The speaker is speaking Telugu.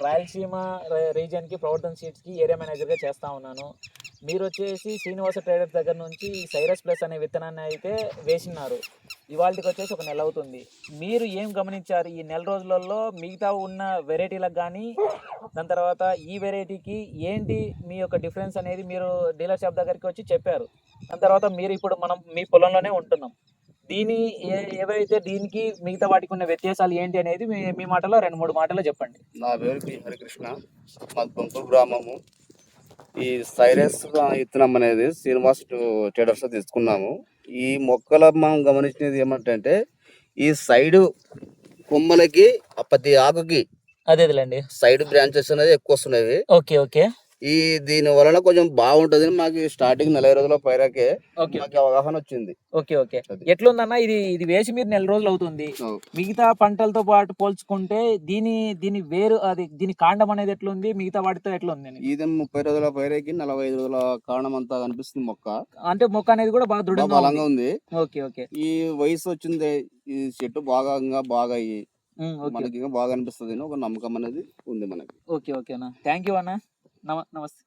రాయలసీమ రీజియన్కి ప్రవర్తన్ సీడ్స్కి ఏరియా మేనేజర్గా చేస్తూ ఉన్నాను. మీరు వచ్చేసి శ్రీనివాస ట్రేడర్స్ దగ్గర నుంచి సైరస్ ప్లస్ అనే విత్తనాన్ని అయితే వేసినారు. ఇవాళకి వచ్చేసి ఒక నెల అవుతుంది. మీరు ఏం గమనించారు ఈ నెల రోజులలో మిగతా ఉన్న వెరైటీలకు కానీ, దాని తర్వాత ఈ వెరైటీకి ఏంటి మీ యొక్క డిఫరెన్స్ అనేది మీరు డీలర్ షాప్ దగ్గరికి వచ్చి చెప్పారు. దాని తర్వాత మీరు ఇప్పుడు మనం మీ పొలంలోనే ఉంటున్నాం. దీని ఏవైతే దీనికి మిగతా వాటికి ఉన్న వ్యత్యాసాలు ఏంటి అనేది మీ మాటలో 2-3 మాటల్లో చెప్పండి. నా పేరు పి హరికృష్ణ, మాది బొంతూరు గ్రామము. ఈ సైరస్ విత్తనం అనేది శ్రీనివాస్ ట్రేడర్స్ తీసుకున్నాము. ఈ మొక్కల మనం గమనించినది ఏమంటే ఈ సైడ్ కొమ్మలకి ప్రతి ఆకుకి అదేలేండి సైడ్ బ్రాంచెస్ అనేది ఎక్కువ వస్తున్నాయి. Okay okay. ఈ దీని వలన కొంచెం బాగుంటది. మాకు స్టార్టింగ్ 40 రోజుల పైరాకే మాకు అవగాహన వచ్చింది. Okay okay. ఎట్లుందన్నా ఇది వేసి మీరు నెల రోజులు అవుతుంది. మిగతా పంటలతో పాటు పోల్చుకుంటే దీని వేరు అది దీని కాండం అనేది ఎట్లుంది, మిగతా వాటితో ఎట్లుంది? ఇది 30 రోజుల పైరాకి 45 రోజుల కాండం అంతా కనిపిస్తుంది. మొక్క అంటే మొక్క అనేది కూడా బాగా బలంగా ఉంది. Okay okay. ఈ వయసు వచ్చింది, ఈ చెట్టు బాగా అయ్యి మనకి బాగా అనిపిస్తుంది. ఒక నమ్మకం అనేది ఉంది మనకి. ఓకే ఓకే అన్న, థ్యాంక్ యూ అన్న, నమస్తే.